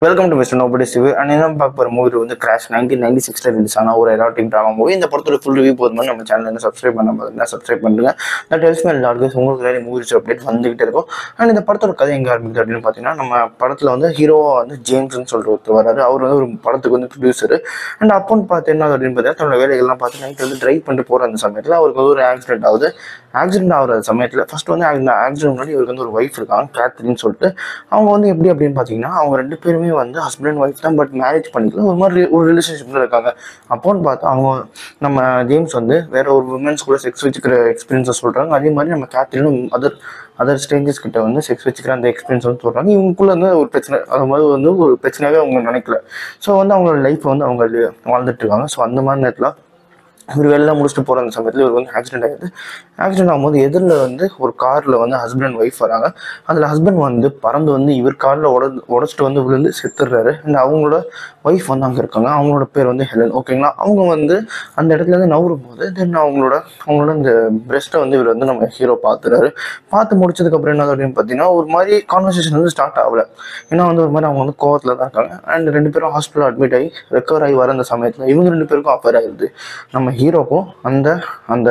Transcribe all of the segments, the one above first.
Welcome to mister nobody Sivu and என்ன பார்க்க போகிற மூவி வந்து கிராஷ் 1996 ரிலீஸ் ஆன ஒரு எராட்டிக் ட்ராமா மூவி. இந்த படத்தோட ஃபுல் ரிவ்யூ போதும் நம்ம சேனல் என்ன சப்ஸ்கிரைப் பண்ண மாதிரி சப்ஸ்கிரைப் பண்ணுங்க. நான் டெல்ஸ்மேல் ஆல்வேஸ் உங்களுக்கு நிறைய மூவிஸ் அப்டேட் வந்துகிட்டே இருக்கும். அண்ட் இந்த படத்தோட கதை எங்கே ஆரம்பிக்குது அப்படின்னு பார்த்தீங்கன்னா, நம்ம படத்தில் வந்து ஹீரோவா வந்து ஜேம்ஸ்ன்னு சொல்லிட்டு ஒருத்தர் வராரு. அவர் வந்து ஒரு படத்துக்கு வந்து ப்ரொடியூசர். அண்ட் அப்போன்னு பார்த்து என்ன அப்படின்னு பார்த்தீங்கன்னா, தன்னோட வேலைகள்லாம் பார்த்து நைட் வந்து ட்ரைவ் பண்ணிட்டு போகிற அந்த சமயத்தில் அவருக்கு வந்து ஒரு ஆக்சிடென்ட் ஆகுது. ஆக்சிடென்ட் ஆகிற சமயத்தில் ஃபர்ஸ்ட் வந்து அந்த ஆக்சிடென்ட் முன்னாடி இவருக்கு வந்து ஒரு ஒய்ஃப் இருக்காங்க, கேத்ரின்னு சொல்லிட்டு. அவங்க வந்து எப்படி அப்படின்னு பார்த்தீங்கன்னா, அவங்க ரெண்டு பேருமே வந்து ஹஸ்பண்ட் அண்ட் ஒய்ஃப் தான், பட் மேரேஜ் பண்ணிக்கல, ஒரு மாதிரி ஒரு ரிலேஷன்ஷிப்பில் இருக்காங்க. அப்போன்னு பார்த்தா அவங்க நம்ம ஜேம்ஸ் வந்து வேற ஒரு உமன்ஸ் கூட செக்ஸ் வச்சுக்கிற எக்ஸ்பீரியன்ஸை சொல்கிறாங்க. அதே மாதிரி நம்ம கேத்ரினும் அதர் ஸ்ட்ரேஞ்சர்ஸ் கிட்ட வந்து செக்ஸ் வச்சுக்கிற அந்த எக்ஸ்பீரியன்ஸ் வந்து சொல்கிறாங்க. இவங்களுக்குள்ள வந்து ஒரு பிரச்சனை, அது மாதிரி வந்து ஒரு பிரச்சனையாகவே அவங்க நினைக்கல. ஸோ வந்து அவங்களோட லைஃப் வந்து அவங்க வாழ்ந்துட்டு இருக்காங்க. ஸோ அந்த மாதிரி நேரத்தில் இவர் வெளில முடிச்சுட்டு போகிற அந்த சமயத்தில் இவருக்கு வந்து ஆக்சிடென்ட் ஆகிடுது. ஆக்சிடென்ட் ஆகும்போது எதிரில் வந்து ஒரு காரில் வந்து ஹஸ்பண்ட் அண்ட் ஒய்ஃப் வராங்க. அதில் ஹஸ்பண்ட் வந்து பறந்து வந்து இவர் காரில் உடச்சிட்டு வந்து விழுந்து செத்துடுறாரு. அண்ட் அவங்களோட ஒய்ஃப் வந்து அங்கே இருக்காங்க. அவங்களோட பேர் வந்து ஹெலன், ஓகேங்களா. அவங்க வந்து அந்த இடத்துலேருந்து நவரும் போது தென் அவங்களோட இந்த பிரெஸ்ட்டை வந்து இவர் வந்து நம்ம ஹீரோ பார்த்துறாரு. பார்த்து முடிச்சதுக்கப்புறம் என்ன அப்படின்னு பார்த்தீங்கன்னா, ஒரு மாதிரி கான்வர்சேஷன் வந்து ஸ்டார்ட் ஆகலை. ஏன்னா வந்து ஒரு மாதிரி அவங்க வந்து கோவத்தில் தான் இருக்காங்க. அண்ட் ரெண்டு பேரும் ஹாஸ்பிட்டல் அட்மிட் ஆகி ரெக்கவர் ஆகி வர அந்த சமயத்தில் இவங்க ரெண்டு பேருக்கும் அஃபேர் ஆகிடுது. நம்ம ஹீரோக்கும் அந்த அந்த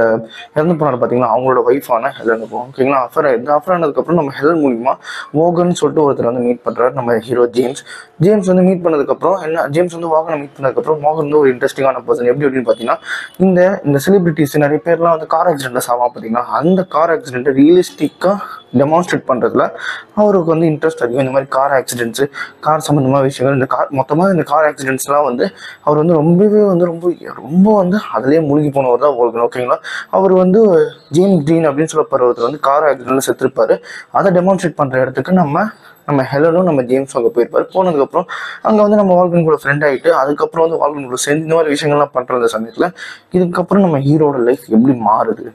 இறந்து போனார் பார்த்தீங்களா, அவங்களோட ஒய்ஃபான ஹெலனுக்கும், ஓகேங்களா, அஃபேர் ஆகிடுது. அஃபேர் ஆனதுக்கப்புறம் நம்ம ஹெலன் மூலிமா மோகன் சொல்லிட்டு ஒருத்தர் வந்து மீட் பண்ணுறாரு நம்ம ஹீரோ ஜேம்ஸ் வந்து மீட் பண்ணதுக்கப்புறம் ஜேம்ஸ் வந்து வாகனம் மீட் பண்ணதுக்கப்புறம் மோகன் வந்து ஒரு இன்ட்ரெஸ்டிங்கான பர்சன். எப்படி அப்படின்னு பார்த்தீங்கன்னா, இந்த செலிபிரிட்டிஸ் நிறைய பேர்லாம் வந்து கார் ஆக்சிடென்ட்டில் சாவாங்க பார்த்தீங்கன்னா, அந்த கார் ஆக்சிடென்ட்டை ரியலிஸ்டிக்காக டெமான்ஸ்ட்ரேட் பண்ணுறதுல அவருக்கு வந்து இன்ட்ரெஸ்ட் அதிகம். இந்த மாதிரி கார் ஆக்சிடென்ட்ஸு, கார் சம்மந்தமான விஷயங்கள், இந்த கார் ஆக்சிடென்ட்ஸ்லாம் வந்து அவர் வந்து ரொம்பவே வந்து ரொம்ப வந்து அதிலே மூழ்கி போனவர் தான் போகணும், ஓகேங்களா. அவர் வந்து ஜேம்ஸ் டீன் அப்படின்னு சொல்லப்படுற ஒருத்தர் வந்து கார் ஆக்சிடென்ட்ல செத்துருப்பாரு. அதை டெமான்ஸ்ட்ரேட் பண்ணுற இடத்துக்கு நம்ம ஹெலனும் நம்ம ஜேம்ஸும் அங்கே போயிருப்பாரு. போனதுக்கப்புறம் அங்கே வந்து நம்ம வால்கன் கூட ஃப்ரெண்ட் ஆகிட்டு அதுக்கப்புறம் வந்து வால்கன் கூட சேர்ந்து இந்த மாதிரி விஷயங்கள்லாம் பண்ணுற அந்த சமயத்தில் இதுக்கப்புறம் நம்ம ஹீரோட லைஃப் எப்படி மாறுது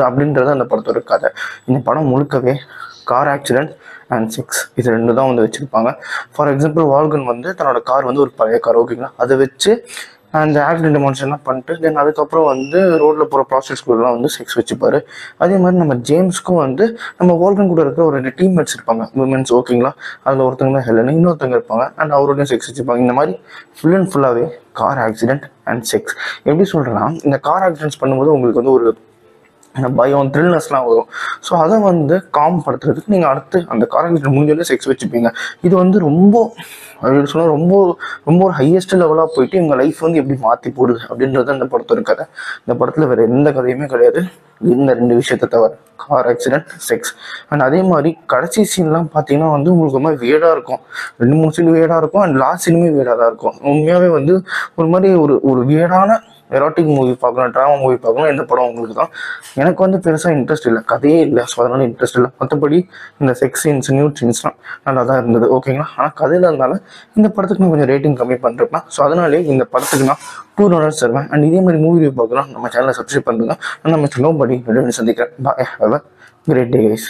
அப்படின்றது அந்த படத்தோட கதை. இந்த படம் முழுக்கவே கார் ஆக்சிடென்ட் அண்ட் செக்ஸ் இது ரெண்டு தான் வந்து வச்சுருப்பாங்க. ஃபார் எக்ஸாம்பிள் வால்கன் வந்து தன்னோட கார் வந்து ஒரு பழைய கார், ஓகேங்களா, அதை வச்சு அந்த ஆக்சிடென்ட் டெமான்ஸ்ட்ரேஷன்லாம் பண்ணிட்டு தென் அதுக்கப்புறம் வந்து ரோட்டில் போகிற ப்ராஸ்டியூட்ஸ் கூடலாம் வந்து செக்ஸ் வச்சுப்பார். அதே மாதிரி நம்ம ஜேம்ஸ்க்கும் வந்து நம்ம வால்கன் கூட இருக்கிற ஒரு 2 டீம்மேட்ஸ் இருப்பாங்க, உமன்ஸ், ஓகேங்களா. அதில் ஒருத்தவங்க தான் ஹெலன், இன்னொருத்தவங்க இருப்பாங்க. அண்ட் அவரோடையும் செக்ஸ் வச்சுப்பாங்க. இந்த மாதிரி ஃபுல் அண்ட் ஃபுல்லாகவே கார் ஆக்சிடென்ட் அண்ட் செக்ஸ். எப்படி சொல்கிறேன்னா, இந்த கார் ஆக்சிடென்ட்ஸ் பண்ணும்போது உங்களுக்கு வந்து ஒரு பயம், த்ரில்னஸ்லாம் வரும். ஸோ அதை வந்து காம்படுத்துறதுக்கு நீங்கள் அடுத்து அந்த கார் ஆக்சிடென்ட் முடிஞ்சோடனே செக்ஸ் வச்சுப்பீங்க. இது வந்து ரொம்ப அப்படின்னு சொன்னால் ரொம்ப ரொம்ப ஒரு ஹையஸ்ட் லெவலாக போயிட்டு இவங்க லைஃப் வந்து எப்படி மாற்றி போடுது அப்படின்றது அந்த படத்தோட கதை. இந்த படத்தில் வேறு எந்த கதையுமே கிடையாது, இந்த 2 விஷயத்தை தவிர, கார் ஆக்சிடென்ட், செக்ஸ். அண்ட் அதே மாதிரி கடைசி சீன்லாம் பார்த்தீங்கன்னா வந்து உங்களுக்கு ஒரு மாதிரி வேடாக இருக்கும். 2-3 சீன் வேடாக இருக்கும். அண்ட் லாஸ்ட் சீனுமே வேடாக தான் இருக்கும். உண்மையாகவே வந்து ஒரு மாதிரி ஒரு வேடான எராட்டிக் மூவி பார்க்கணும், ட்ராமா மூவி பார்க்கணும். இந்த படம் உங்களுக்கு தான். எனக்கு வந்து பெருசாக இன்ட்ரெஸ்ட் இல்லை, கதையே இல்லை. ஸோ அதனால இன்ட்ரெஸ்ட் இல்லை. மற்றபடி இந்த செக்ஸ் சீன்ஸ், நியூட் சீன்ஸ்லாம் நல்லா தான் இருந்தது, ஓகேங்களா. ஆனால் கதையில் இருந்தாலும் இந்த படத்துக்கு நான் கொஞ்சம் ரேட்டிங் கம்மி பண்ணிருப்பேன். ஸோ அதனாலே இந்த படத்துக்கு நான் 2 ரவுண்டர்ஸ் தருவேன். அண்ட் இதே மாதிரி மூவி ரிவ்யூ பார்க்கலாம் நம்ம சேனலை சப்ஸ்கிரைப் பண்ணுங்க. நான் மிஸ்டர் நோபடி சந்திக்கிறேன். Bye, have a great day guys.